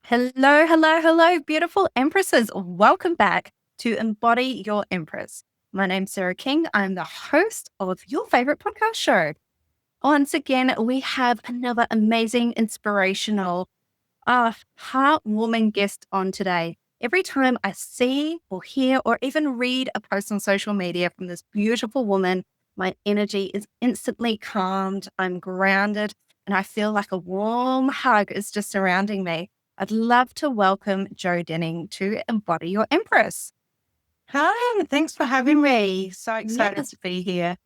Hello, hello, hello, beautiful Empresses. Welcome back to Embody Your Empress. My name's Sarah King. I'm the host of your favorite podcast show. Once again, we have another amazing, inspirational, heartwarming guest on today. Every time I see or hear or even read a post on social media from this beautiful woman, my energy is instantly calmed. I'm grounded and I feel like a warm hug is just surrounding me. I'd love to welcome Jo Denning to Embody Your Empress. Hi, thanks for having me. So excited Yes, to be here.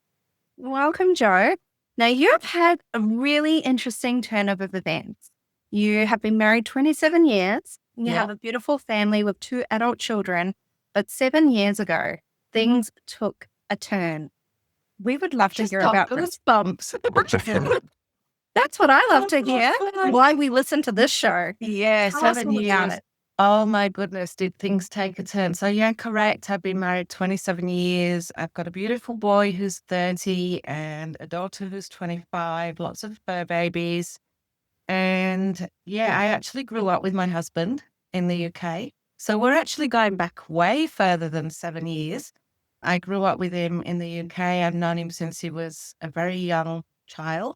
welcome, Jo. Now, you've had a really interesting turn of events. You have been married 27 years. You Yeah. have a beautiful family with 2 adult children. But 7 years ago, things took a turn. We would love to Just hear got about this. goosebumps. That's what I love to hear. Why we listen to this show. Yeah, Tell us 7 all about years. it. Oh my goodness, did things take a turn? So yeah, correct. I've been married 27 years. I've got a beautiful boy who's 30 and a daughter who's 25, lots of fur babies. And yeah, I actually grew up with my husband in the UK. So we're actually going back way further than 7 years. I grew up with him in the UK. I've known him since he was a very young child.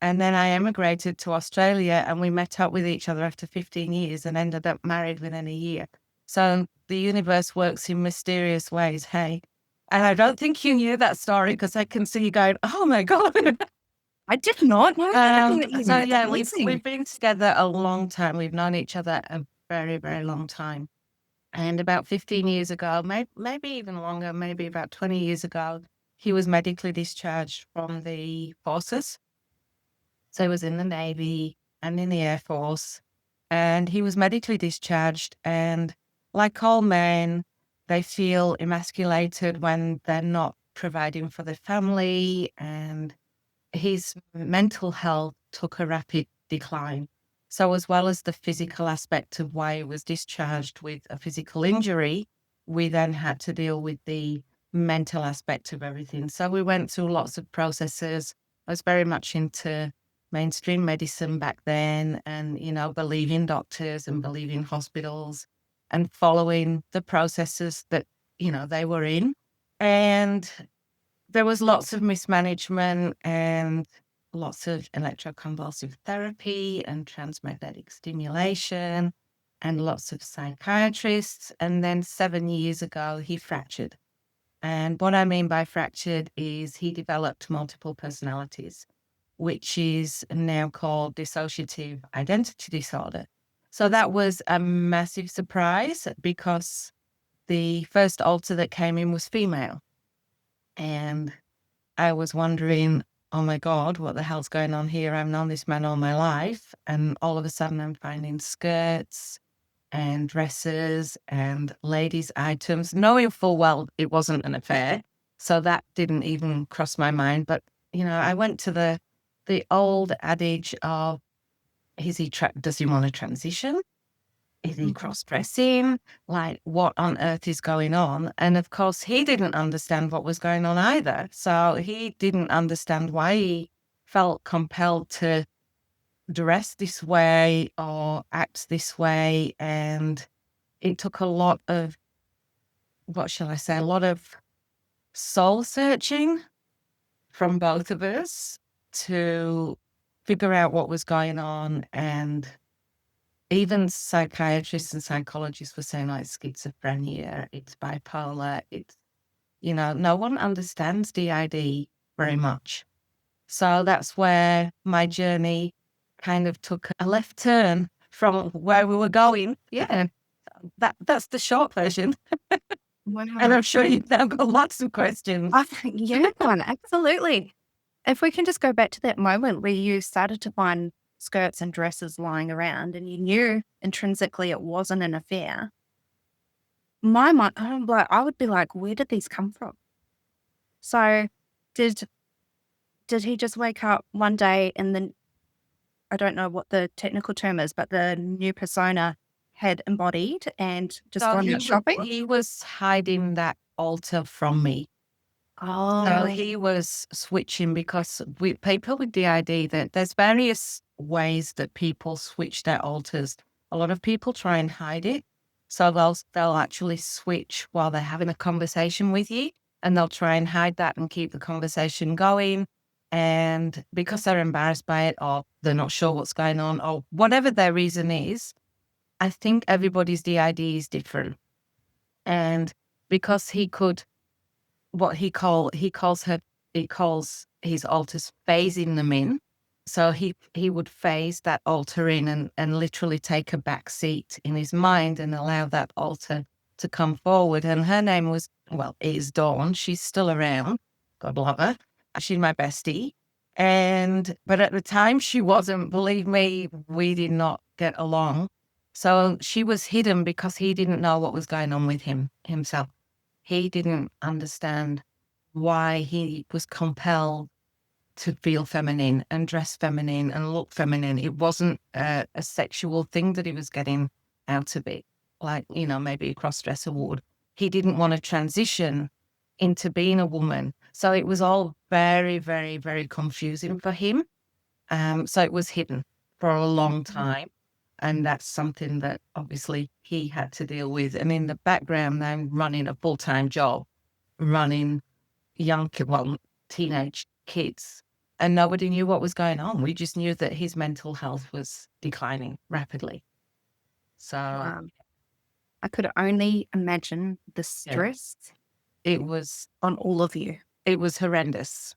And then I emigrated to Australia and we met up with each other after 15 years and ended up married within a year. So the universe works in mysterious ways. Hey. And I don't think you knew that story because I can see you going, oh my God. I did not know anything that you So did. yeah, Amazing. we've been together a long time. We've known each other a very, very long time. And about 15 years ago, maybe even longer, maybe about 20 years ago, he was medically discharged from the forces. So he was in the Navy and in the Air Force. And he was medically discharged. And like all men, they feel emasculated when they're not providing for their family. And his mental health took a rapid decline. So, as well as the physical aspect of why he was discharged with a physical injury, we then had to deal with the mental aspect of everything. So, we went through lots of processes. I was very much into mainstream medicine back then and, believing doctors and believing hospitals and following the processes that, they were in. And there was lots of mismanagement and lots of electroconvulsive therapy and transmagnetic stimulation and lots of psychiatrists. And then 7 years ago, he fractured. And what I mean by fractured is he developed multiple personalities, which is now called dissociative identity disorder. So that was a massive surprise because the first alter that came in was female. And I was wondering, oh my God, what the hell's going on here? I've known this man all my life. And all of a sudden, I'm finding skirts and dresses and ladies' items, knowing full well it wasn't an affair. So that didn't even cross my mind. But, I went to the old adage of, does he want to transition? Is he cross-dressing? Like, what on earth is going on? And of course, he didn't understand what was going on either. So he didn't understand why he felt compelled to dress this way or act this way. And it took a lot of, what shall I say, a lot of soul searching from both of us to figure out what was going on. And even psychiatrists and psychologists were saying like schizophrenia, it's bipolar, no one understands DID very much. So that's where my journey kind of took a left turn from where we were going. Yeah, that's the short version. Wow. And I'm sure you've now got lots of questions. Yeah, absolutely. If we can just go back to that moment where you started to find skirts and dresses lying around and you knew intrinsically it wasn't an affair, my mind, I would be like, where did these come from? So did he just wake up one day and then, I don't know what the technical term is, but the new persona had embodied and just So gone out shopping? he was hiding that altar from me. So Oh, he was switching because with people with DID, that there's various ways that people switch their alters. A lot of people try and hide it. So they'll actually switch while they're having a conversation with you, and they'll try and hide that and keep the conversation going. And because they're embarrassed by it, or they're not sure what's going on, or whatever their reason is, I think everybody's DID is different. And because he could, what he calls his alters phasing them in. So he would phase that alter in and literally take a back seat in his mind and allow that alter to come forward. And her name was, well, is Dawn. She's still around. God love her. She's my bestie. But at the time she wasn't. Believe me, we did not get along. So she was hidden because he didn't know what was going on with himself. He didn't understand why he was compelled to feel feminine and dress feminine and look feminine. It wasn't a sexual thing that he was getting out of it, like, maybe a cross-dresser would. He didn't want to transition into being a woman. So it was all very, very, very confusing for him. So it was hidden for a long time. And that's something that obviously he had to deal with. And in the background, I'm running a full-time job, running teenage kids, and nobody knew what was going on. We just knew that his mental health was declining rapidly. So I could only imagine the stress it was on all of you. It was horrendous.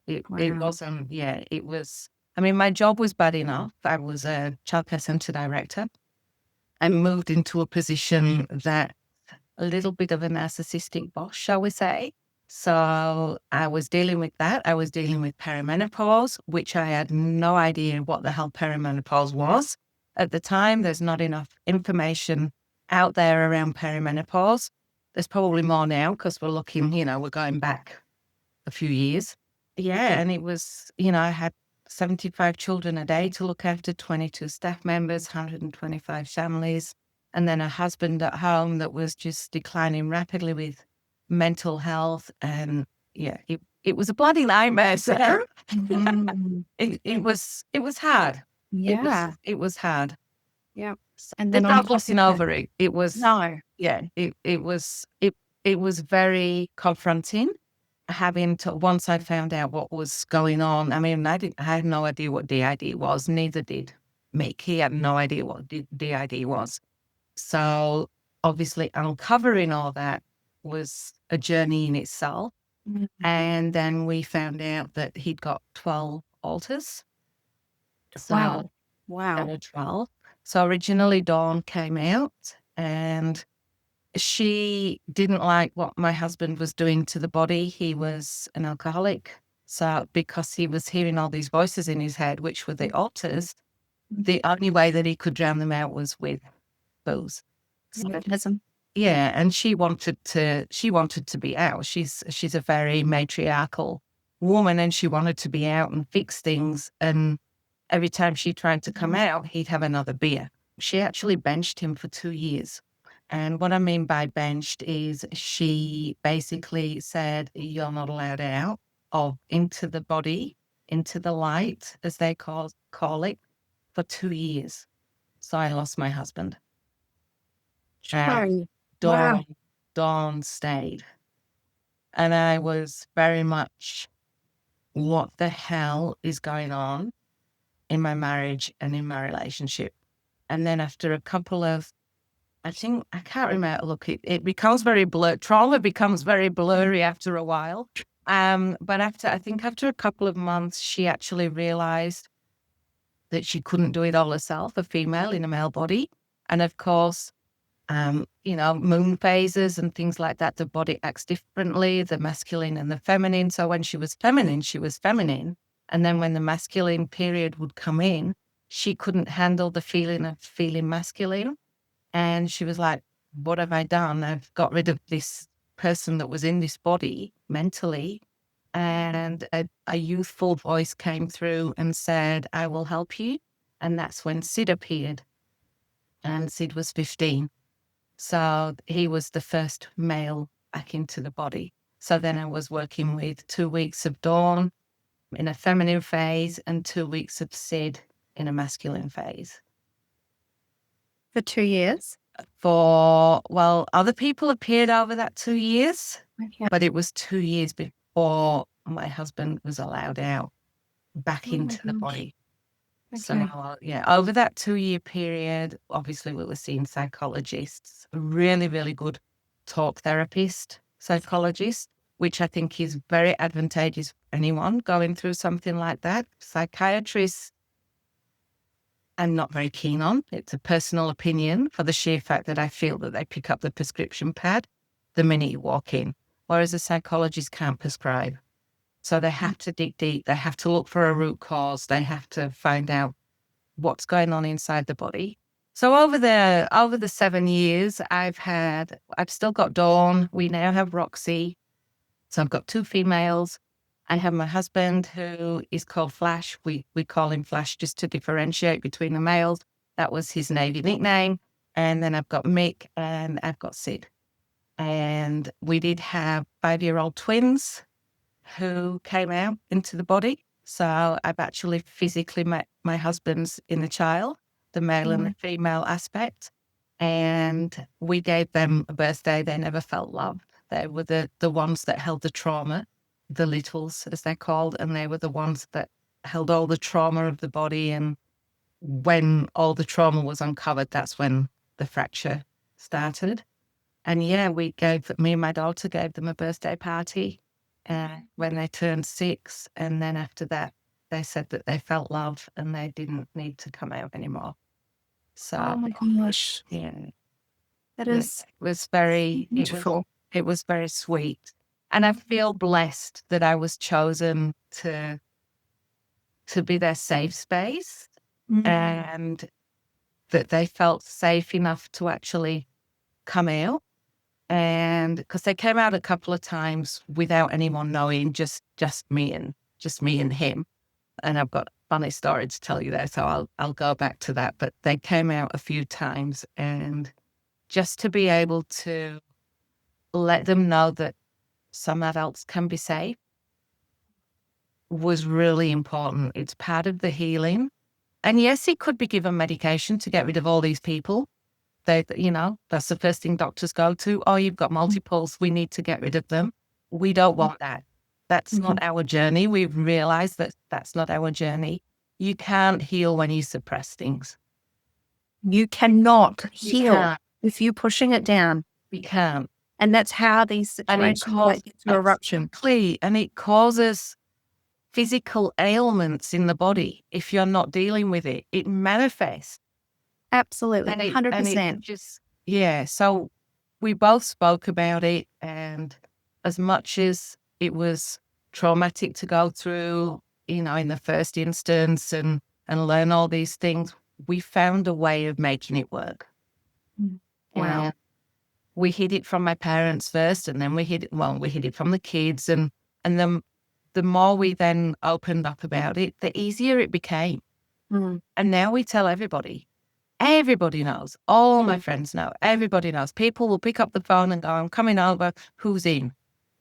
It Wow. wasn't, it was. I mean, my job was bad enough. I was a childcare centre director. I moved into a position that a little bit of a narcissistic boss, shall we say. So I was dealing with that. I was dealing with perimenopause, which I had no idea what the hell perimenopause was. At the time, there's not enough information out there around perimenopause. There's probably more now because we're looking, we're going back a few years. Yeah, and it was, I had 75 children a day to look after, 22 staff members, 125 families, and then a husband at home that was just declining rapidly with mental health. And it was a bloody nightmare, Sarah. It was hard. Yeah. It was hard. Yeah. And then not glossing over it. It was it was very confronting. Having to, once I found out what was going on, I mean, I had no idea what DID was. Neither did Mick. He had no idea what DID was. So obviously uncovering all that was a journey in itself. And then we found out that he'd got 12 alters. So, Wow. There were 12. So originally Dawn came out and she didn't like what my husband was doing to the body. He was an alcoholic. So because he was hearing all these voices in his head, which were the alters, the only way that he could drown them out was with booze. Yeah, and she wanted to be out. She's a very matriarchal woman, and she wanted to be out and fix things. And every time she tried to come out, he'd have another beer. She actually benched him for 2 years. And what I mean by benched is she basically said, you're not allowed out or into the body, into the light, as they call it, for 2 years. So I lost my husband. And Dawn stayed. And I was very much, what the hell is going on in my marriage and in my relationship? And then after a couple of, I can't remember, look, it becomes very blurred. Trauma becomes very blurry after a while. But after a couple of months, she actually realized that she couldn't do it all herself, a female in a male body. And of course, moon phases and things like that, the body acts differently, the masculine and the feminine. So when she was feminine, she was feminine. And then when the masculine period would come in, she couldn't handle the feeling of feeling masculine. And she was like, what have I done? I've got rid of this person that was in this body mentally. And a youthful voice came through and said, I will help you. And that's when Sid appeared. And Sid was 15. So he was the first male back into the body. So then I was working with 2 weeks of Dawn in a feminine phase and 2 weeks of Sid in a masculine phase. For 2 years? Other people appeared over that 2 years, Okay. but it was 2 years before my husband was allowed out back Oh my into the gosh. body. So, Okay. over that 2 year period, obviously we were seeing psychologists, a really, really good talk therapist, psychologist, which I think is very advantageous for anyone going through something like that. Psychiatrists, I'm not very keen on. It's a personal opinion for the sheer fact that I feel that they pick up the prescription pad the minute you walk in, whereas a psychologist can't prescribe. So they have to dig deep. They have to look for a root cause. They have to find out what's going on inside the body. So over the 7 years, I've still got Dawn. We now have Roxy. So I've got two females. I have my husband who is called Flash. We call him Flash just to differentiate between the males. That was his Navy nickname. And then I've got Mick and I've got Sid. And we did have 5-year-old twins who came out into the body. So I've actually physically met my husband's inner child, the male and the female aspect. And we gave them a birthday. They never felt loved. They were the ones that held the trauma, the littles, as they're called. And they were the ones that held all the trauma of the body. And when all the trauma was uncovered, that's when the fracture started. And yeah, me and my daughter gave them a birthday party when they turned 6. And then after that, they said that they felt love and they didn't need to come out anymore. So, Oh my gosh. yeah, That it is was very, beautiful. it was very sweet. And I feel blessed that I was chosen to be their safe space and that they felt safe enough to actually come out. And because they came out a couple of times without anyone knowing, just me and him. And I've got a funny story to tell you there, so I'll go back to that. But they came out a few times, and just to be able to let them know that some adults can be safe was really important. It's part of the healing. And yes, it could be given medication to get rid of all these people. That's the first thing doctors go to. Oh, you've got multiples. We need to get rid of them. We don't want that. That's not our journey. We've realized that that's not our journey. You can't heal when you suppress things. You cannot heal can't. if you're pushing it down. You can't. And that's how these situations get to eruption. And it causes physical ailments in the body if you're not dealing with it. It manifests. Absolutely, 100%. So we both spoke about it, and as much as it was traumatic to go through, in the first instance and learn all these things, we found a way of making it work. Wow. And we hid it from my parents first, and then we hid it from the kids, and then the more we then opened up about it, the easier it became. And now we tell everybody. Everybody knows. All my friends know. Everybody knows. People will pick up the phone and go, I'm coming over. Who's in?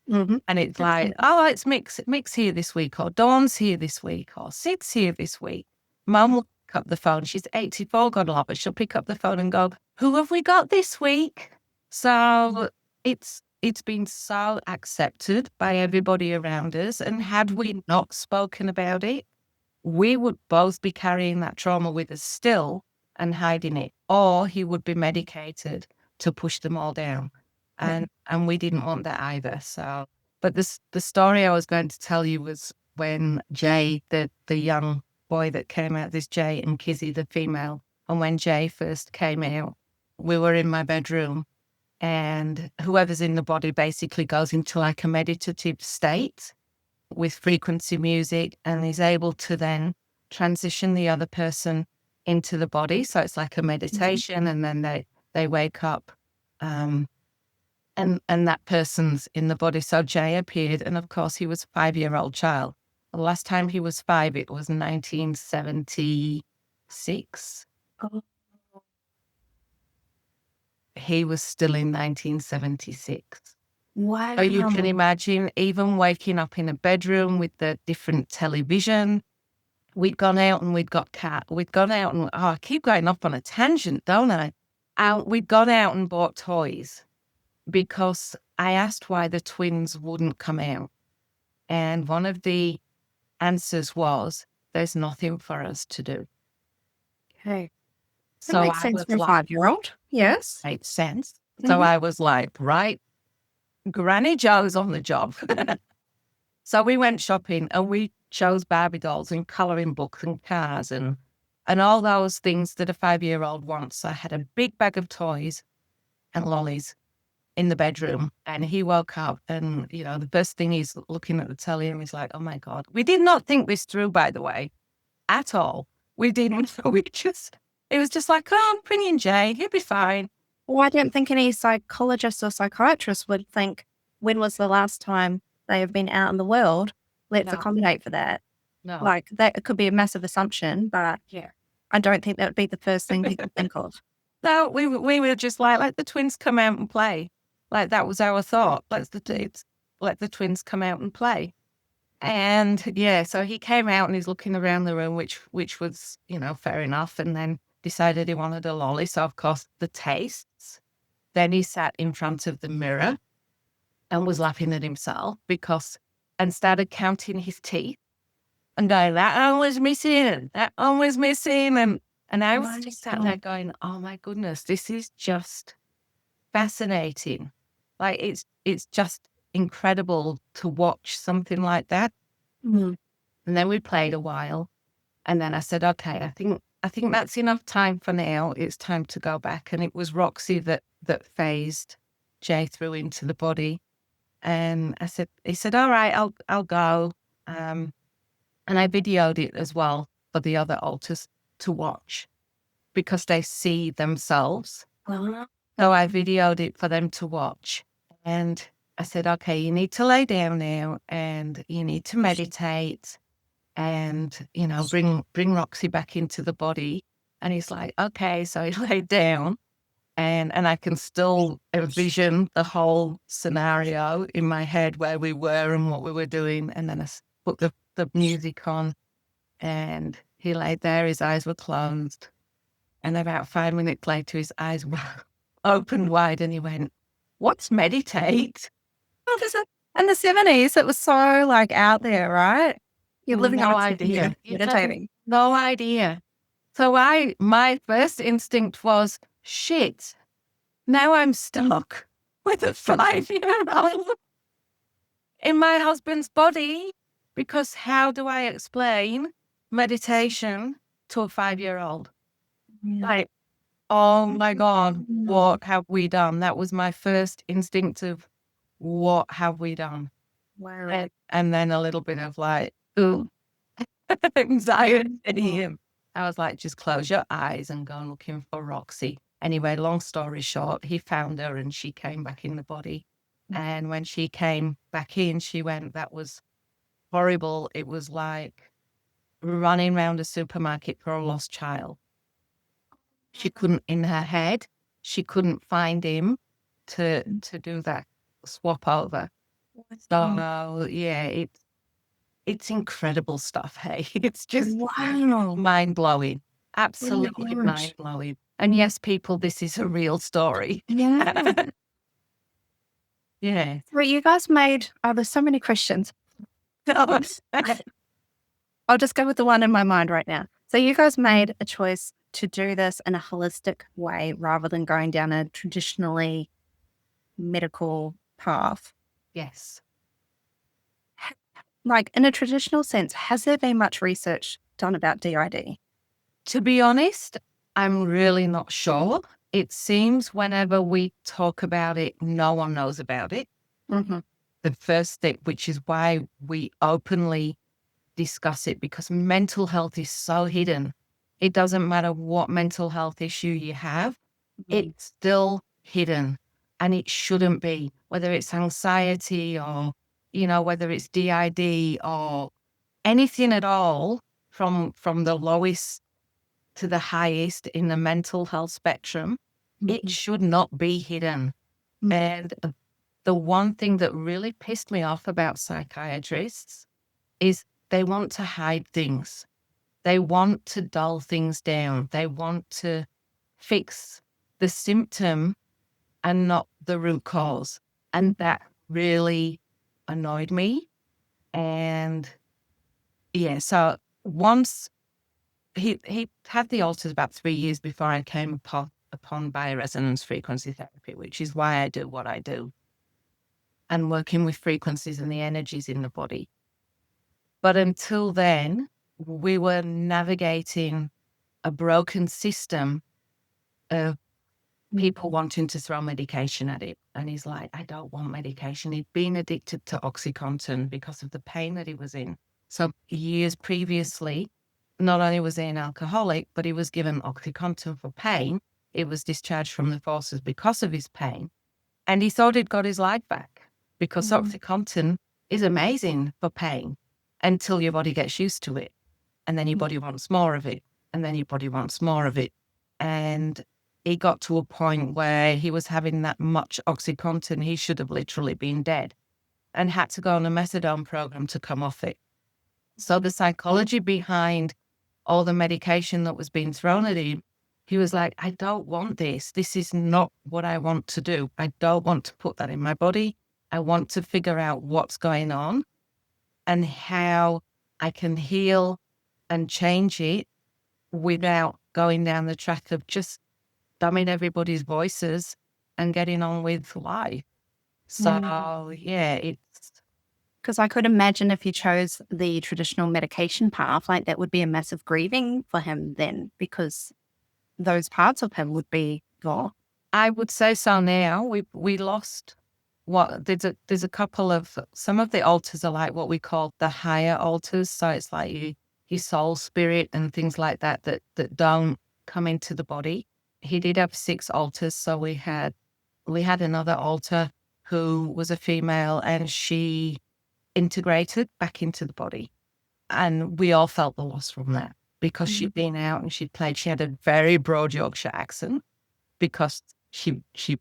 And it's like, oh, it's Mick's here this week, or Dawn's here this week, or Sid's here this week. Mum will pick up the phone. She's 84, God love her. She'll pick up the phone and go, who have we got this week? So it's been so accepted by everybody around us. And had we not spoken about it, we would both be carrying that trauma with us still and hiding it, or he would be medicated to push them all down. And we didn't want that either. So, but the story I was going to tell you was when Jay, the young boy that came out, this Jay, and Kizzy, the female, and when Jay first came out, we were in my bedroom, and whoever's in the body basically goes into like a meditative state with frequency music and is able to then transition the other person into the body. So it's like a meditation, and then they wake up and that person's in the body. So Jay appeared, and of course he was a 5-year-old child. The last time he was 5, it was 1976. He was still in 1976. Wow. So you can imagine even waking up in a bedroom with the different television. We'd gone out and we'd gone out and I keep going off on a tangent, don't I? we'd gone out and bought toys because I asked why the twins wouldn't come out. And one of the answers was, there's nothing for us to do. Okay. That So makes I sense was for a like, 5-year-old. Yes. makes sense. So I was like, right, Granny Joe's on the job. So we went shopping and we chose Barbie dolls and colouring books and cars and all those things that a 5-year-old wants. So I had a big bag of toys and lollies in the bedroom, and he woke up and, the first thing he's looking at the telly and he's like, oh my God. We did not think this through, by the way, at all. We didn't. It was just like, oh, bring in Jay, he'll be fine. Well, I don't think any psychologist or psychiatrist would think, when was the last time they have been out in the world? Let's No. accommodate for that. No. Like, that could be a massive assumption, but Yeah. I don't think that would be the first thing people think of. No, we were just like, let the twins come out and play. Like, that was our thought. Let the twins come out and play. And yeah, so he came out and he's looking around the room, which was, fair enough. And then decided he wanted a lolly. So of course the tastes. Then he sat in front of the mirror and was laughing at himself and started counting his teeth and going, that one was missing, that one was missing. And I was just sat there going, oh my goodness, this is just fascinating. Like, it's just incredible to watch something like that. Mm. And then we played a while. And then I said, okay, I think that's enough time for now. It's time to go back. And it was Roxy that phased Jay through into the body. And he said, all right, I'll go. And I videoed it as well for the other alters to watch because they see themselves. So I videoed it for them to watch. And I said, okay, you need to lay down now and you need to meditate and, bring Roxy back into the body. And he's like, okay. So he laid down and I can still envision the whole scenario in my head where we were and what we were doing. And then I put the music on and he laid there, his eyes were closed. And about 5 minutes later, his eyes were opened wide and he went, what's meditate? In the 70s, it was so out there, right? You're living No on idea. meditating. No idea. So my first instinct was, shit, now I'm stuck with a 5-year-old in my husband's body, because how do I explain meditation to a 5-year-old? Yeah. Like, oh my God, what have we done? That was my first instinct of, what have we done? Wow. And then a little bit of ooh, anxiety. I was like, just close your eyes and go looking for Roxy. Anyway, long story short, he found her and she came back in the body. And when she came back in, she went, that was horrible. It was like running around a supermarket for a lost child. She couldn't, in her head, she couldn't find him to do that swap over. So yeah, it's incredible stuff. Hey, it's just mind blowing, absolutely mind blowing. And yes, people, this is a real story. Yeah. Yeah. Well, you guys made, there's so many questions. I'll just go with the one in my mind right now. So you guys made a choice to do this in a holistic way rather than going down a traditionally medical path. Yes. Like, in a traditional sense, has there been much research done about DID? To be honest, I'm really not sure. It seems whenever we talk about it, no one knows about it. Mm-hmm. The first step, which is why we openly discuss it, because mental health is so hidden. It doesn't matter what mental health issue you have, it's still hidden, and it shouldn't be, whether it's anxiety or, whether it's DID or anything at all, from the lowest to the highest in the mental health spectrum. It should not be hidden. And the one thing that really pissed me off about psychiatrists is they want to hide things. They want to dull things down. They want to fix the symptom and not the root cause. And that really annoyed me. And yeah, so once he had the alters about 3 years before I came upon bioresonance frequency therapy, which is why I do what I do, and working with frequencies and the energies in the body. But until then, we were navigating a broken system of people wanting to throw medication at it. And he's like, I don't want medication. He'd been addicted to OxyContin because of the pain that he was in. So years previously, not only was he an alcoholic, but he was given OxyContin for pain. It was discharged from the forces because of his pain. And he thought he'd got his life back because OxyContin is amazing for pain until your body gets used to it. And then your body wants more of it. And then your body wants more of it. And he got to a point where he was having that much OxyContin, he should have literally been dead and had to go on a methadone program to come off it. So the psychology behind all the medication that was being thrown at him, he was like, I don't want this. This is not what I want to do. I don't want to put that in my body. I want to figure out what's going on and how I can heal and change it without going down the track of just dumbing everybody's voices and getting on with life. So yeah, it's because I could imagine if he chose the traditional medication path, like that would be a massive grieving for him then, because those parts of him would be gone. I would say so now. We lost what there's a couple of some of the altars are like what we call the higher altars. So it's like your soul spirit and things like that that don't come into the body. He did have 6 altars. So we had another altar who was a female and she integrated back into the body. And we all felt the loss from that because she'd been out and she'd played. She had a very broad Yorkshire accent because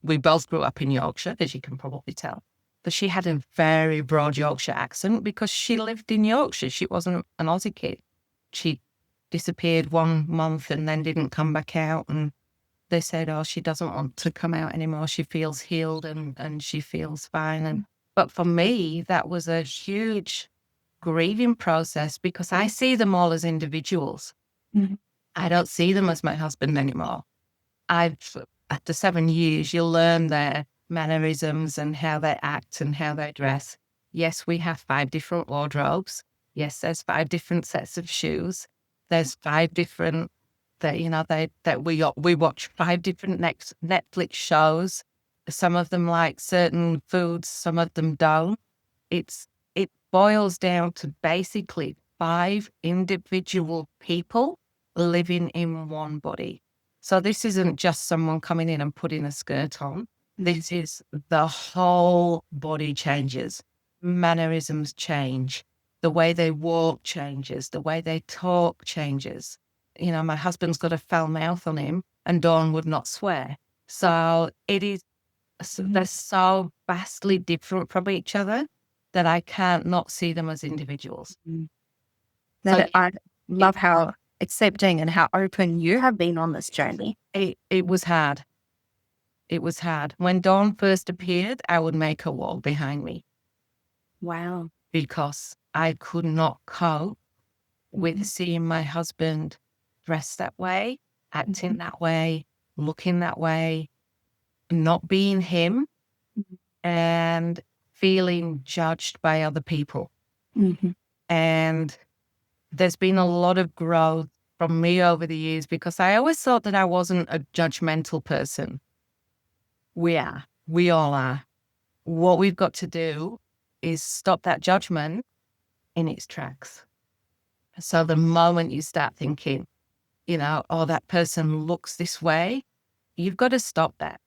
we both grew up in Yorkshire, as you can probably tell. But she had a very broad Yorkshire accent because she lived in Yorkshire. She wasn't an Aussie kid. She disappeared 1 month and then didn't come back out. And they said, oh, she doesn't want to come out anymore. She feels healed and she feels fine. But for me, that was a huge grieving process because I see them all as individuals. I don't see them as my husband anymore. After 7 years, you learn their mannerisms and how they act and how they dress. Yes, we have 5 different wardrobes. Yes, there's 5 different sets of shoes. There's 5 different that we watch 5 different Netflix shows. Some of them like certain foods, some of them don't. It boils down to basically 5 individual people living in one body. So this isn't just someone coming in and putting a skirt on. This is the whole body changes. Mannerisms change. The way they walk changes. The way they talk changes. You know, my husband's got a foul mouth on him and Dawn would not swear. So they're so vastly different from each other that I can't not see them as individuals. I love how accepting and how open you have been on this journey. It was hard. It was hard. When Dawn first appeared, I would make a wall behind me. Wow. Because I could not cope with seeing my husband dressed that way, acting that way, looking that way, not being him, and feeling judged by other people. And there's been a lot of growth from me over the years because I always thought that I wasn't a judgmental person. We are. We all are. What we've got to do is stop that judgment in its tracks. So the moment you start thinking, oh, that person looks this way, you've got to stop that.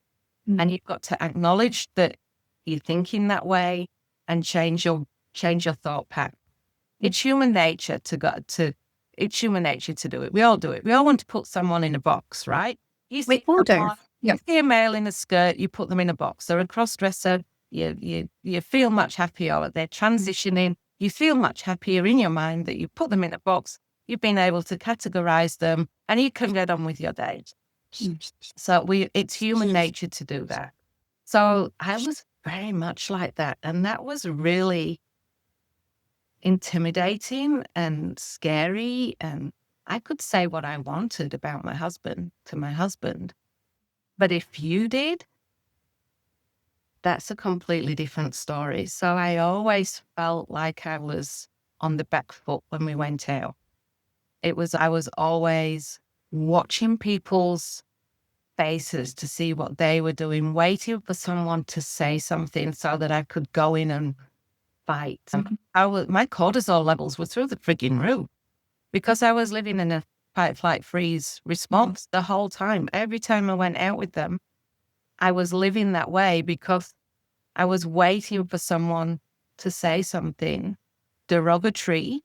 And you've got to acknowledge that you're thinking that way and change your thought pattern. It's human nature to do it. We all do it. We all want to put someone in a box, right? We all do. You see a male in a skirt, you put them in a box. They're a cross-dresser. You feel much happier. They're transitioning. You feel much happier in your mind that you put them in a box. You've been able to categorize them and you can get on with your day. So it's human nature to do that. So I was very much like that. And that was really intimidating and scary. And I could say what I wanted about my husband to my husband. But if you did, that's a completely different story. So I always felt like I was on the back foot when we went out. I was always watching people's faces to see what they were doing, waiting for someone to say something so that I could go in and fight. And my cortisol levels were through the frigging roof because I was living in a fight, flight, freeze response the whole time. Every time I went out with them, I was living that way because I was waiting for someone to say something derogatory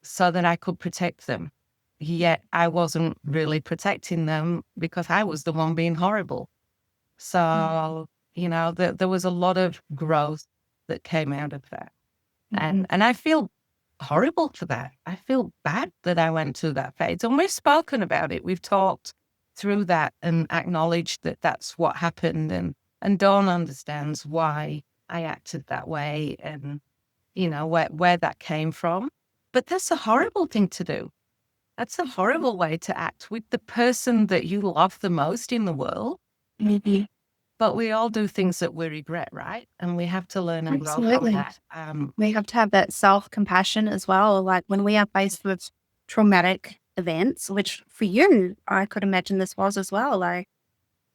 so that I could protect them. Yet I wasn't really protecting them because I was the one being horrible. So, there was a lot of growth that came out of that. And I feel horrible for that. I feel bad that I went through that phase. And we've spoken about it. We've talked through that and acknowledged that that's what happened. And Dawn understands why I acted that way and, where that came from. But that's a horrible thing to do. That's a horrible way to act with the person that you love the most in the world. Mm-hmm. But we all do things that we regret, right? And we have to learn and grow from that. We have to have that self-compassion as well. Like when we are faced with traumatic events, which for you, I could imagine this was as well. Like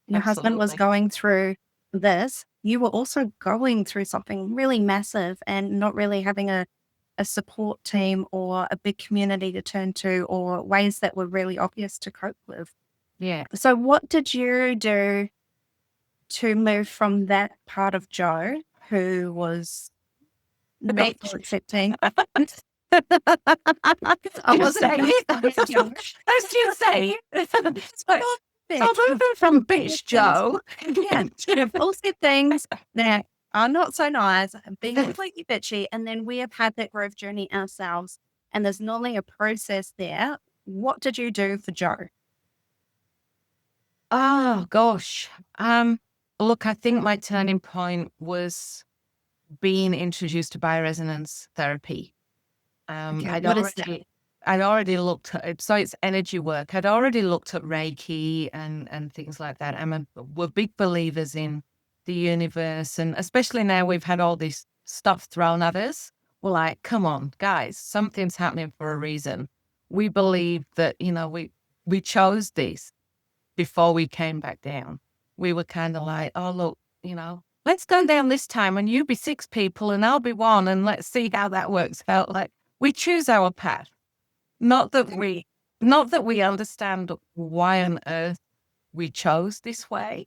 your husband was going through this. You were also going through something really massive and not really having a support team or a big community to turn to or ways that were really obvious to cope with. Yeah. So what did you do to move from that part of Joe, who was not so accepting? I was saying, as you say, so moving from bitch Joe. We've all said things that are not so nice, being completely bitchy, and then we have had that growth journey ourselves, and there's normally a process there. What did you do for Joe? Oh gosh. Look, I think my turning point was being introduced to bioresonance therapy. I'd already looked at it. So it's energy work. I'd already looked at Reiki and things like that. We're big believers in the universe. And especially now we've had all this stuff thrown at us. We're like, come on, guys, something's happening for a reason. We believe that, we chose this before we came back down. We were kind of like, oh, look, let's go down this time and you be 6 people and I'll be 1 and let's see how that works out. Like we choose our path. Not that we understand why on earth we chose this way.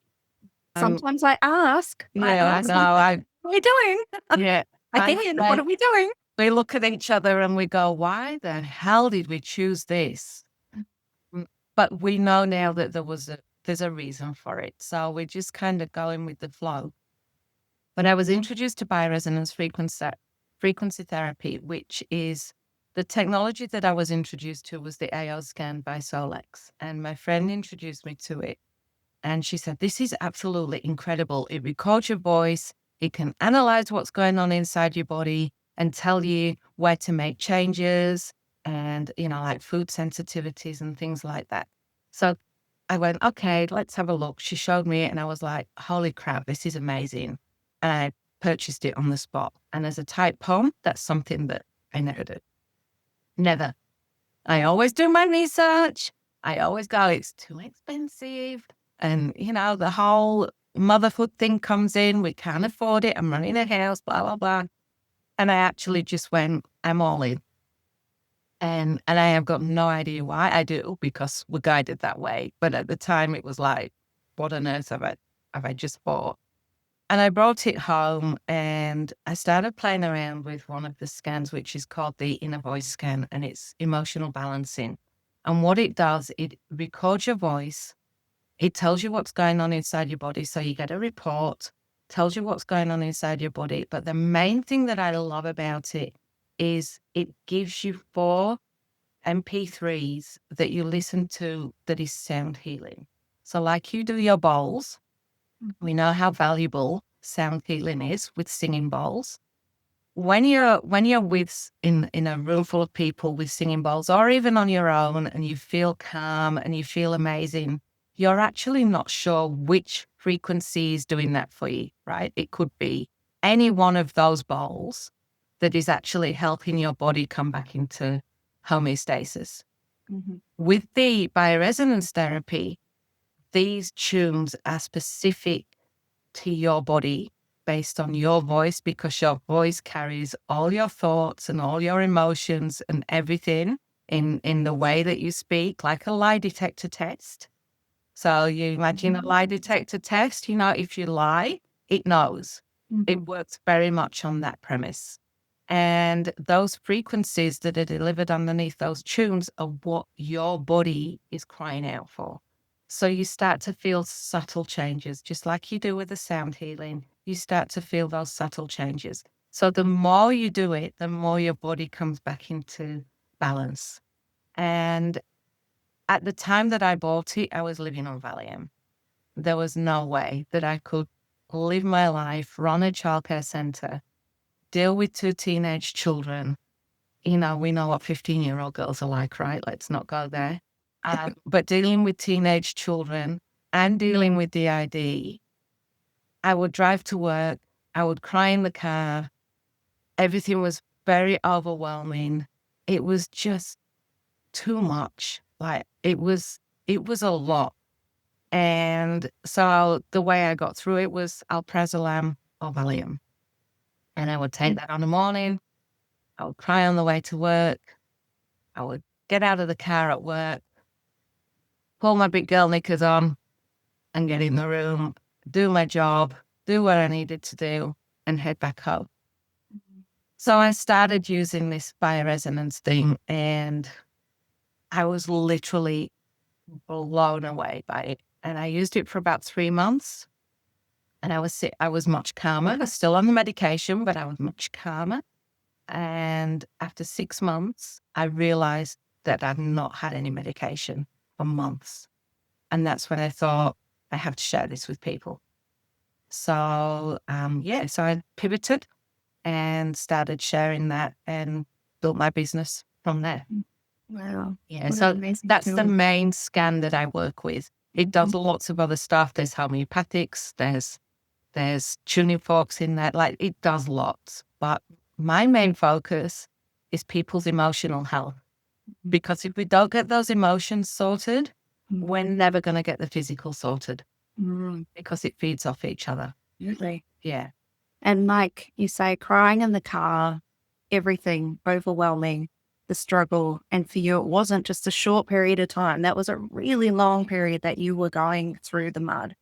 Sometimes I ask. I know. What are we doing? Yeah. What are we doing? We look at each other and we go, why the hell did we choose this? But we know now that there's a reason for it. So we're just kind of going with the flow. But I was introduced to bioresonance frequency therapy, which is the technology that I was introduced to was the AO scan by Solex. And my friend introduced me to it. And she said, this is absolutely incredible. It records your voice. It can analyze what's going on inside your body and tell you where to make changes and, like food sensitivities and things like that. So I went, okay, let's have a look. She showed me it and I was like, holy crap, this is amazing. And I purchased it on the spot. And as a type POM, that's something that I never did. Never. I always do my research. I always go, it's too expensive. And, the whole motherhood thing comes in. We can't afford it. I'm running a house, blah, blah, blah. And I actually just went, I'm all in. And I have got no idea why. I do, because we're guided that way. But at the time, it was like, what on earth have I just bought? And I brought it home and I started playing around with one of the scans, which is called the inner voice scan, and it's emotional balancing. And what it does, it records your voice. It tells you what's going on inside your body. So you get a report, tells you what's going on inside your body. But the main thing that I love about it is it gives you 4 MP3s that you listen to that is sound healing. So like you do your bowls, we know how valuable sound healing is with singing bowls. When you're with in a room full of people with singing bowls, or even on your own, and you feel calm and you feel amazing, you're actually not sure which frequency is doing that for you, right? It could be any one of those bowls that is actually helping your body come back into homeostasis. Mm-hmm. With the bioresonance therapy, these tunes are specific to your body based on your voice, because your voice carries all your thoughts and all your emotions and everything in the way that you speak, like a lie detector test. So you imagine a lie detector test, if you lie, it knows. Mm-hmm. It works very much on that premise. And those frequencies that are delivered underneath those tunes are what your body is crying out for. So you start to feel subtle changes, just like you do with the sound healing. You start to feel those subtle changes. So the more you do it, the more your body comes back into balance. And at the time that I bought it, I was living on Valium. There was no way that I could live my life, run a childcare center, deal with 2 teenage children. We know what 15-year-old girls are like, right? Let's not go there. But dealing with teenage children and dealing with DID, I would drive to work. I would cry in the car. Everything was very overwhelming. It was just too much. Like it was a lot. And so the way I got through it was alprazolam or Valium. And I would take that on the morning. I would cry on the way to work. I would get out of the car at work, pull my big girl knickers on and get in the room, do my job, do what I needed to do, and head back home. So I started using this bioresonance thing, and I was literally blown away by it. And I used it for about 3 months, and I was much calmer. I was still on the medication, but I was much calmer. And after 6 months, I realized that I'd not had any medication for months. And that's when I thought, I have to share this with people. So, so I pivoted and started sharing that and built my business from there. Wow. Yeah, What an so amazing that's the tool. main scan that I work with. It does lots of other stuff. There's homeopathics, there's tuning forks in that. Like it does lots. But my main focus is people's emotional health. Because if we don't get those emotions sorted, we're never going to get the physical sorted because it feeds off each other. Absolutely. Yeah. And like you say, crying in the car, everything overwhelming, the struggle. And for you, it wasn't just a short period of time. That was a really long period that you were going through the mud.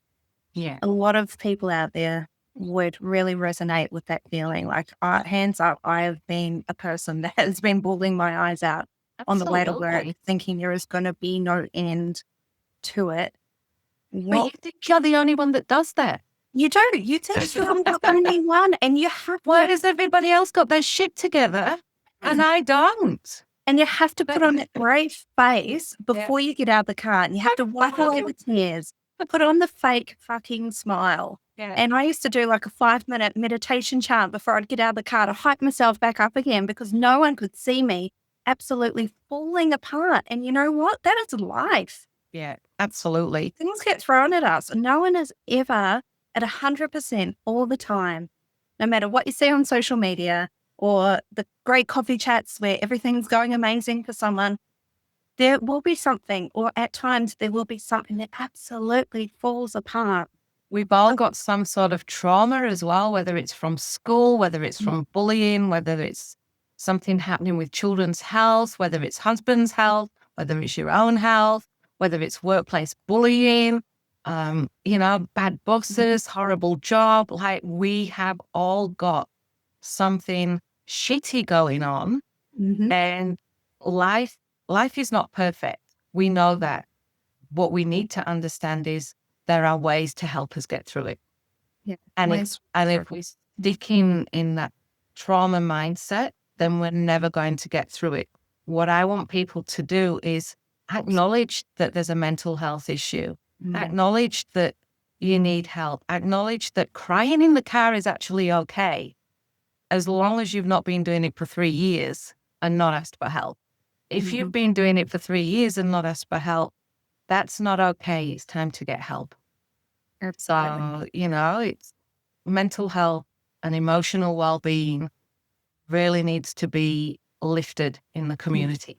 Yeah. A lot of people out there would really resonate with that feeling. Like, hands up, I have been a person that has been bawling my eyes out on the way to work, Absolutely. thinking there is going to be no end to it. But you think you're the only one that does that. You don't. You think you're the only one, and you have Why has everybody else got their shit together and I don't? and you have to put on that brave face before you get out of the car, and you have to wipe away the tears, put on the fake fucking smile. Yeah. And I used to do like a 5-minute meditation chant before I'd get out of the car to hype myself back up again, because no one could see me absolutely falling apart. And you know what? That is life. Yeah, absolutely. Things get thrown at us, and no one is ever at 100% all the time. No matter what you see on social media or the great coffee chats where everything's going amazing for someone, there will be something, or at times there will be something that absolutely falls apart. We've all got some sort of trauma as well, whether it's from school, whether it's from bullying, whether it's something happening with children's health, whether it's husband's health, whether it's your own health, whether it's workplace bullying, bad bosses, horrible job. Like we have all got something shitty going on, and life is not perfect. We know that. What we need to understand is there are ways to help us get through it. Yeah. And if we stick in that trauma mindset, then we're never going to get through it. What I want people to do is acknowledge that there's a mental health issue. Acknowledge that you need help. Acknowledge that crying in the car is actually okay, as long as you've not been doing it for 3 years and not asked for help. If you've been doing it for 3 years and not asked for help, that's not okay. It's time to get help. So, it's mental health and emotional well-being really needs to be lifted in the community.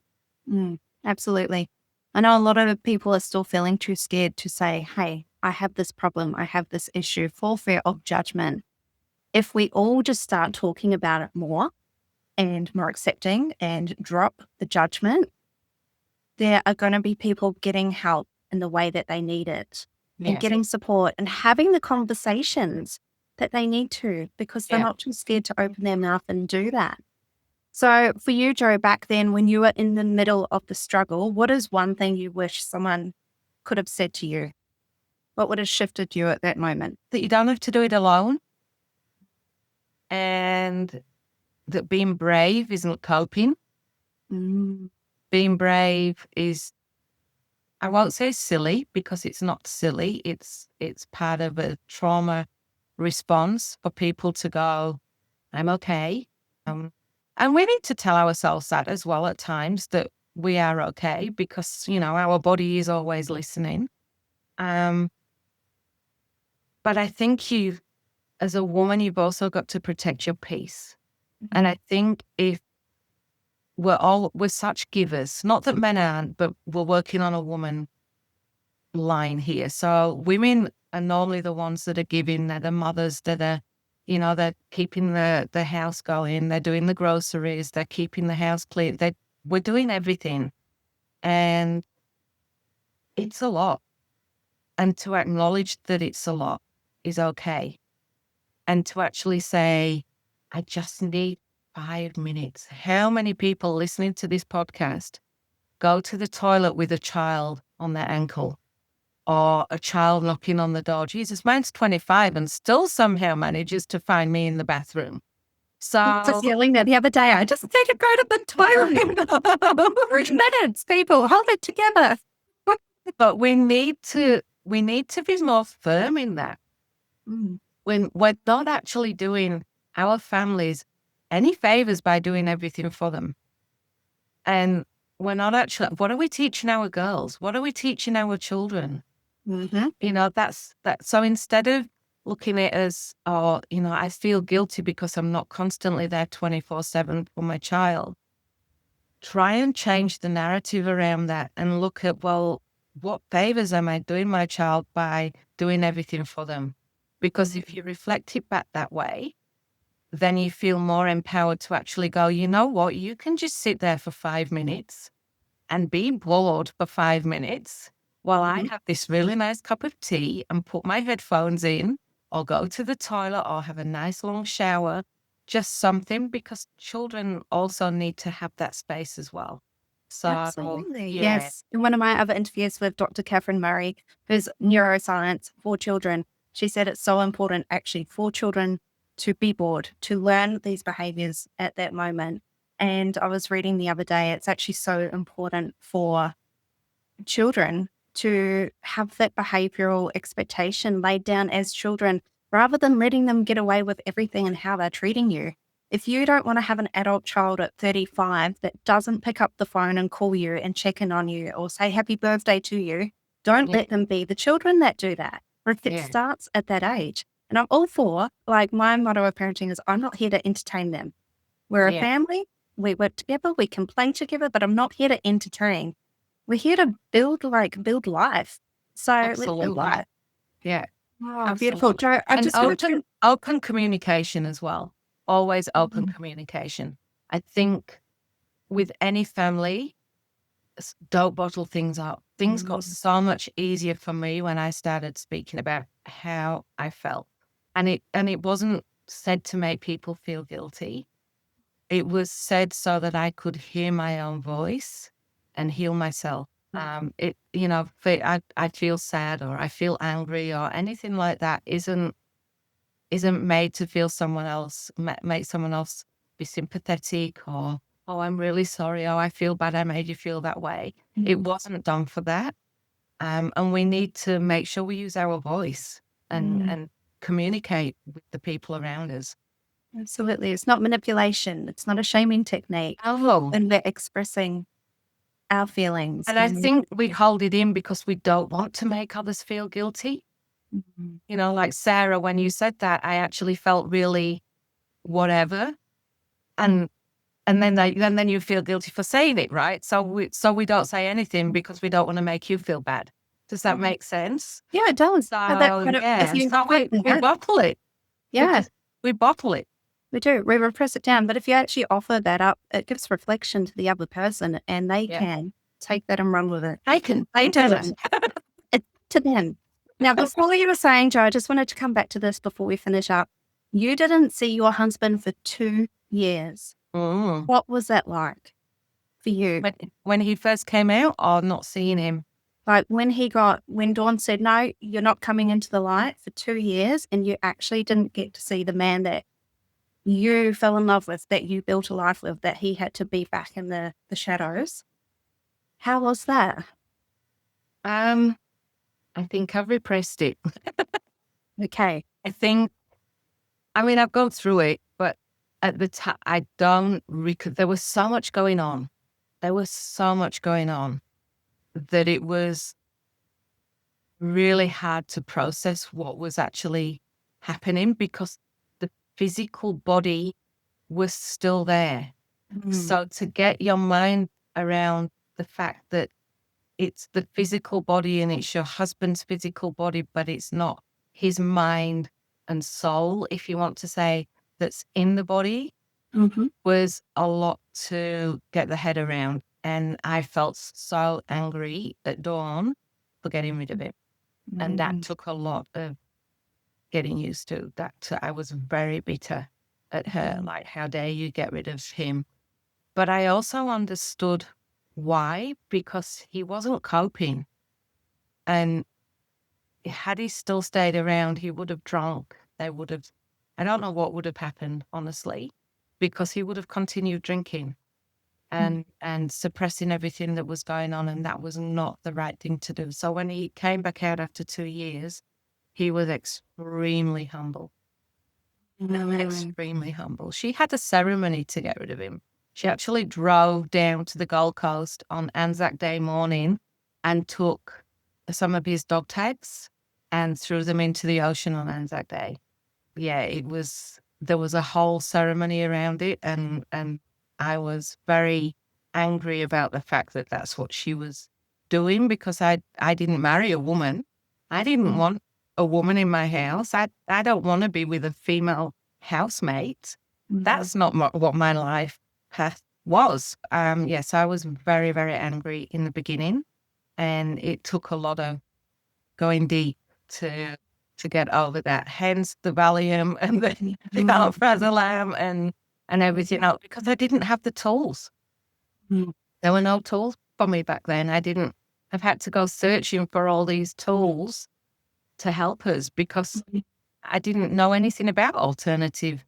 Absolutely. I know a lot of people are still feeling too scared to say, hey, I have this problem, I have this issue, for fear of judgment. If we all just start talking about it more and more accepting and drop the judgment, there are going to be people getting help in the way that they need it and getting support and having the conversations that they need to, because they're not too scared to open their mouth and do that. So for you, Joe, back then when you were in the middle of the struggle, what is one thing you wish someone could have said to you? What would have shifted you at that moment? That you don't have to do it alone, and that being brave isn't coping. Being brave is, I won't say silly, because it's not silly. It's part of a trauma response for people to go, I'm okay. And we need to tell ourselves that as well at times, that we are okay, because, our body is always listening. But I think as a woman, you've also got to protect your peace. And I think if we're such givers, not that men aren't, but we're working on a woman line here. So women are normally the ones that are giving. They're the mothers that are, they're keeping the house going. They're doing the groceries. They're keeping the house clean. We're doing everything. And it's a lot. And to acknowledge that it's a lot is okay. And to actually say, I just need 5 minutes. How many people listening to this podcast go to the toilet with a child on their ankle, or a child knocking on the door? Jesus, mine's 25 and still somehow manages to find me in the bathroom. So I was just yelling that the other day. I just need to go to the toilet. 3 minutes, people, hold it together. but we need to be more firm in that. When we're not actually doing our families any favors by doing everything for them. And we're not actually, what are we teaching our girls? What are we teaching our children? That's that. So instead of looking at it as, I feel guilty because I'm not constantly there 24/7 for my child, try and change the narrative around that and look at, well, what favors am I doing my child by doing everything for them? Because if you reflect it back that way, then you feel more empowered to actually go, you know what, you can just sit there for 5 minutes and be bored for 5 minutes while I have this really nice cup of tea and put my headphones in, or go to the toilet, or have a nice long shower, just something, because children also need to have that space as well. So, Absolutely. Yes. In one of my other interviews with Dr. Catherine Murray, who's neuroscience for children, she said it's so important actually for children to be bored, to learn these behaviors at that moment. And I was reading the other day, it's actually so important for children to have that behavioral expectation laid down as children, rather than letting them get away with everything and how they're treating you. If you don't want to have an adult child at 35 that doesn't pick up the phone and call you and check in on you or say happy birthday to you, don't let them be the children that do that. It starts at that age. And I'm all for, like, my motto of parenting is, I'm not here to entertain them. We're a family. We work together. We can play together, but I'm not here to entertain. We're here to build life. So let's build life. Yeah. Oh, beautiful. Joe, I just open communication as well. Always open communication. I think with any family, don't bottle things up. Things got so much easier for me when I started speaking about how I felt. And it wasn't said to make people feel guilty. It was said so that I could hear my own voice and heal myself. I feel sad, or I feel angry, or anything like that isn't made to feel someone else, make someone else be sympathetic, or, oh, I'm really sorry, oh, I feel bad I made you feel that way. It wasn't done for that. And we need to make sure we use our voice and communicate with the people around us. Absolutely. It's not manipulation. It's not a shaming technique. Oh, And we're expressing our feelings. and I think we hold it in because we don't want to make others feel guilty. You know, like Sarah, when you said that, I actually felt really whatever. And then you feel guilty for saying it, right? So we don't say anything because we don't want to make you feel bad. Does that make sense? Yeah, it does. So If you so we bottle it. yeah, We bottle it. we do. We repress it down. But if you actually offer that up, it gives reflection to the other person, and they can take that and run with it. They do it. It's to them. Now, before you were saying, Joe, I just wanted to come back to this before we finish up. You didn't see your husband for 2 years. What was that like for you? When he first came out, or not seeing him? Like when Dawn said, no, you're not coming into the light for 2 years, and you actually didn't get to see the man that you fell in love with, that you built a life with, that he had to be back in the shadows. How was that? I think I've repressed it. Okay. I've gone through it, but at the time, I don't there was so much going on. There was so much going on that it was really hard to process what was actually happening because the physical body was still there. So to get your mind around the fact that it's the physical body and it's your husband's physical body, but it's not his mind and soul, if you want to say, that's in the body, was a lot to get the head around. And I felt so angry at Dawn for getting rid of it. And that took a lot of getting used to. I was very bitter at her, like, how dare you get rid of him? But I also understood why, because he wasn't coping. And had he still stayed around, he would have drunk. I don't know what would have happened, honestly, because he would have continued drinking and suppressing everything that was going on. And that was not the right thing to do. So when he came back out after 2 years, he was extremely humble. Extremely humble. She had a ceremony to get rid of him. She actually drove down to the Gold Coast on Anzac Day morning and took some of his dog tags and threw them into the ocean on Anzac Day. Yeah, there was a whole ceremony around it, and I was very angry about the fact that that's what she was doing, because I didn't marry a woman. I didn't want a woman in my house. I don't want to be with a female housemate. That's not what my life path was. Yes, I was very, very angry in the beginning, and it took a lot of going deep to get over that. Hence the Valium and the Alprazolam and everything else, because I didn't have the tools. There were no tools for me back then. I've had to go searching for all these tools to help us, because I didn't know anything about alternative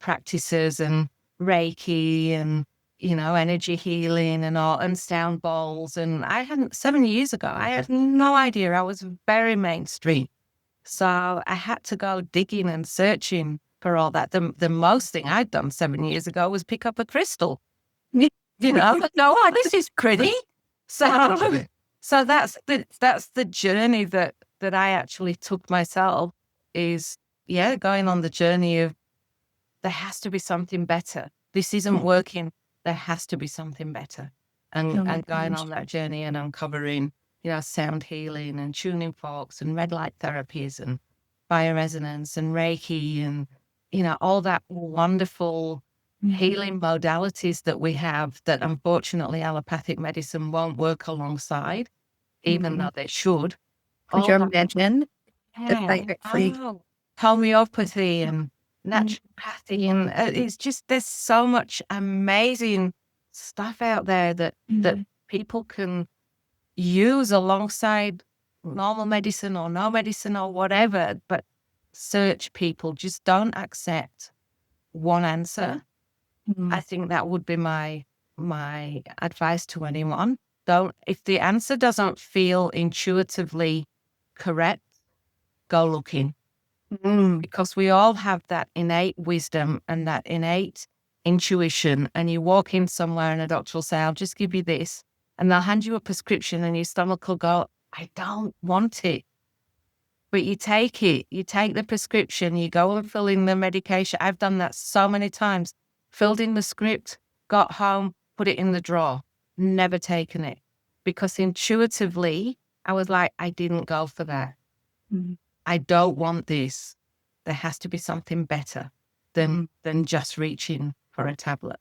practices and Reiki and, energy healing and all, and sound bowls. And 7 years ago, I had no idea. I was very mainstream. So I had to go digging and searching for all that. The most thing I'd done 7 years ago was pick up a crystal. But no, this is pretty. So that's the journey that I actually took myself, is, going on the journey of, there has to be something better. This isn't working. There has to be something better. And going on that journey and uncovering, sound healing and tuning forks and red light therapies and bioresonance and Reiki and, all that wonderful healing modalities that we have, that unfortunately allopathic medicine won't work alongside, even though they should. Could you imagine if they actually... homeopathy and naturopathy, and it's just, there's so much amazing stuff out there that people can use alongside normal medicine or no medicine or whatever. But search, people. Just don't accept one answer. I think that would be my advice to anyone. if the answer doesn't feel intuitively correct, go looking. Because we all have that innate wisdom and that innate intuition. And you walk in somewhere and a doctor will say, I'll just give you this. And they'll hand you a prescription and your stomach will go, I don't want it. But you take it, you take the prescription, you go and fill in the medication. I've done that so many times. Filled in the script, got home, put it in the drawer, never taken it. Because intuitively, I was like, I didn't go for that. I don't want this. There has to be something better than just reaching for a tablet.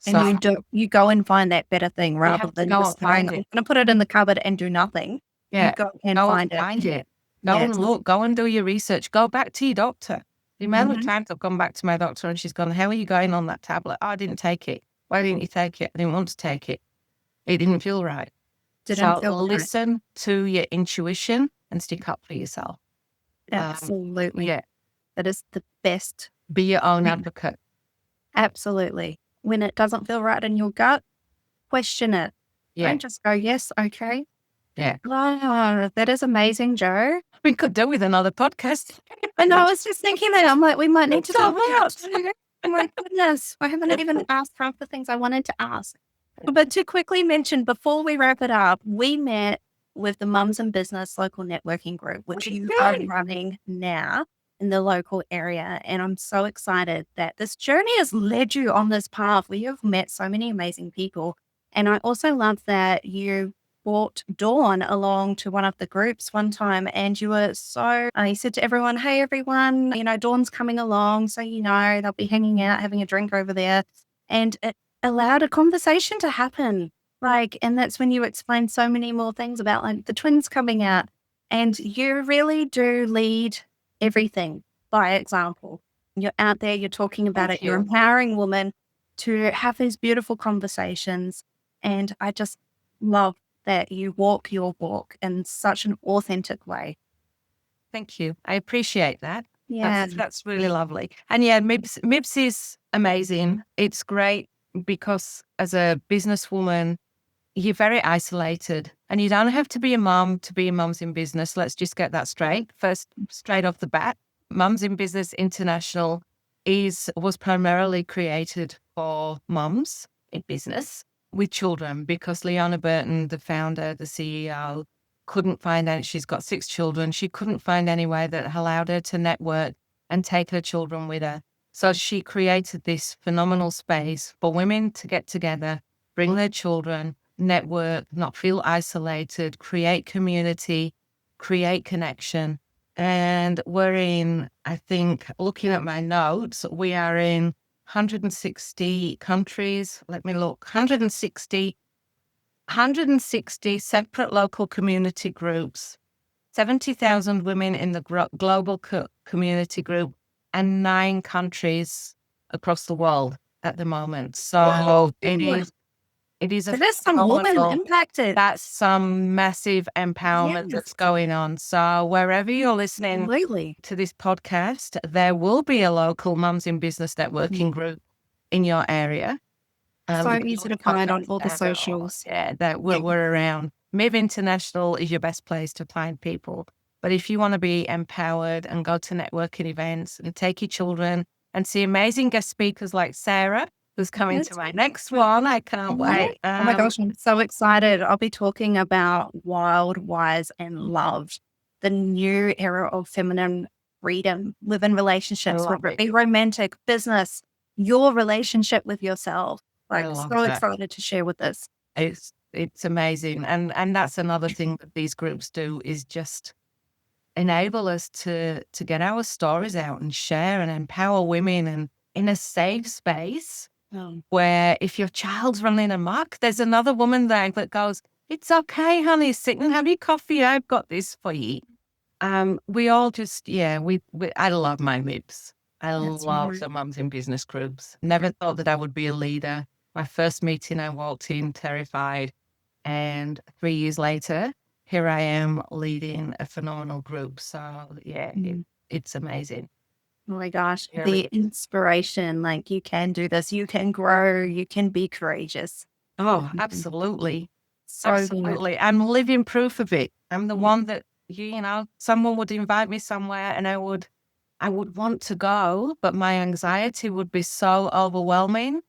And you go and find that better thing rather than just going, I'm going to put it in the cupboard and do nothing. Yeah. You go and find it. Go and look, go and do your research. Go back to your doctor. The amount of times I've gone back to my doctor and she's gone, how are you going on that tablet? Oh, I didn't take it. Why didn't you take it? I didn't want to take it. It didn't feel right. Listen to your intuition and stick up for yourself. Absolutely. That is the best. Be your own advocate. Absolutely. When it doesn't feel right in your gut, question it. Don't just go, yes, okay. Yeah. Wow, that is amazing, Jo. We could do with another podcast. And I was just thinking that. I'm like, we might need to talk about it. Oh my goodness. I haven't even asked half the things I wanted to ask. But to quickly mention, before we wrap it up, we met with the Mums in Business local networking group, which you are running now in the local area. And I'm so excited that this journey has led you on this path where you've met so many amazing people. And I also love that you brought Dawn along to one of the groups one time, and you were you said to everyone, hey, everyone, Dawn's coming along. So, they'll be hanging out, having a drink over there. And it allowed a conversation to happen. And that's when you explained so many more things about the twins coming out. And you really do lead everything by example. You're out there, you're talking about it, you're empowering women to have these beautiful conversations. And I just love that you walk your walk in such an authentic way. Thank you. I appreciate that. Yeah. That's really lovely. And MIBS is amazing. It's great because as a businesswoman, you're very isolated and you don't have to be a mom to be a Mums in Business. Let's just get that straight. First, straight off the bat, Mums in Business International was primarily created for mums in business with children because Leona Burton, the founder, the CEO, couldn't find out. She's got 6 children. She couldn't find any way that allowed her to network and take her children with her. So she created this phenomenal space for women to get together, bring their children, network, not feel isolated, create community, create connection. And we're in, I think, looking at my notes, we are in 160 countries. Let me look. 160 separate local community groups, 70,000 women in the global community group, and 9 countries across the world at the moment. So there's some women impacted. That's some massive empowerment that's going on. So wherever you're listening to this podcast, there will be a local Mums in Business networking group in your area. So easy to find on all the socials. Yeah, that we're around. MIB International is your best place to find people. But if you want to be empowered and go to networking events and take your children and see amazing guest speakers like Sarah, who's coming to my next one. I can't wait. Oh my gosh, I'm so excited. I'll be talking about Wild, Wise, and Loved, the new era of feminine freedom, live in relationships, whether it be romantic, business, your relationship with yourself. Excited to share with this. It's amazing. And that's another thing that these groups do is just enable us to get our stories out and share and empower women and in a safe space. Where if your child's running amok, there's another woman there that goes, it's okay, honey, sit and have your coffee. I've got this for you. We all just, I love my MIBS. I love the Mums in Business groups. Never thought that I would be a leader. My first meeting, I walked in terrified. And 3 years later, here I am leading a phenomenal group. So it's amazing. Oh my gosh, the inspiration, you can do this, you can grow, you can be courageous. Oh, absolutely. So good. Absolutely. I'm living proof of it. I'm the one that, someone would invite me somewhere and I would want to go, but my anxiety would be so overwhelming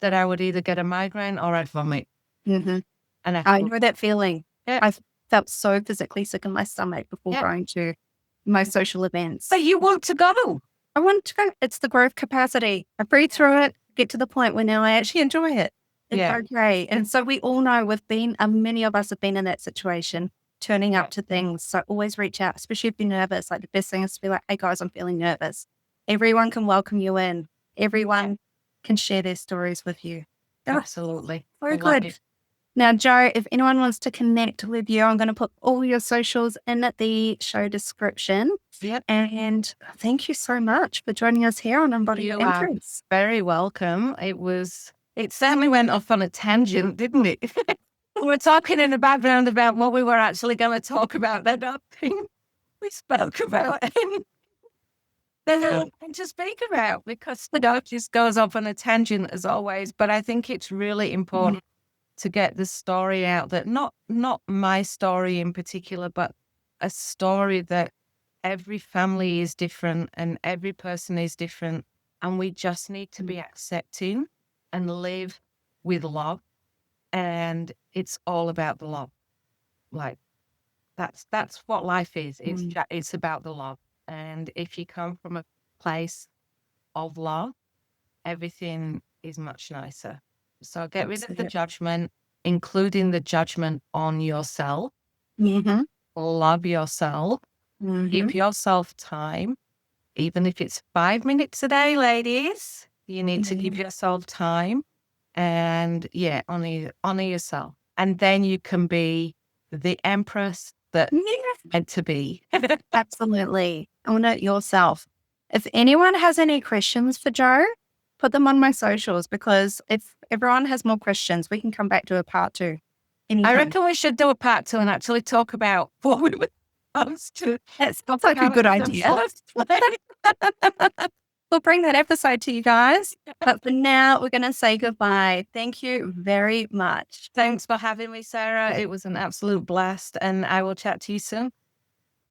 that I would either get a migraine or I'd vomit. Mm-hmm. And I know that feeling. Yeah. I felt so physically sick in my stomach before going to my social events. But you want to go. I want to go. It's the growth capacity. I breathe through it, get to the point where now I actually enjoy it. It's okay. And so we all know many of us have been in that situation, turning up to things. So always reach out, especially if you're nervous. Like the best thing is to be like, hey guys, I'm feeling nervous. Everyone can welcome you in. Everyone can share their stories with you. Absolutely. Very good. Now, Jo, if anyone wants to connect with you, I'm going to put all your socials in the show description. Yep. And thank you so much for joining us here on Embody Your Empress. Very welcome. It certainly went off on a tangent, didn't it? We were talking in the background about what we were actually going to talk about. Then I think we spoke about and to speak about, because the dog just goes off on a tangent as always. But I think it's really important to get the story out, that not my story in particular, but a story that every family is different and every person is different. And we just need to be accepting and live with love. And it's all about the love. Like that's what life is. It's about the love. And if you come from a place of love, everything is much nicer. So get rid of the judgment, including the judgment on yourself. Mm-hmm. Love yourself. Mm-hmm. Give yourself time. Even if it's 5 minutes a day, ladies, you need to give yourself time. And honor yourself. And then you can be the empress that meant to be. Absolutely. Honor yourself. If anyone has any questions for Jo, put them on my socials, because if everyone has more questions, we can come back to a part 2. I reckon we should do a part 2 and actually talk about what we were supposed to. That sounds like a good idea. We'll bring that episode to you guys. But for now, we're going to say goodbye. Thank you very much. Thanks for having me, Sarah. It was an absolute blast, and I will chat to you soon.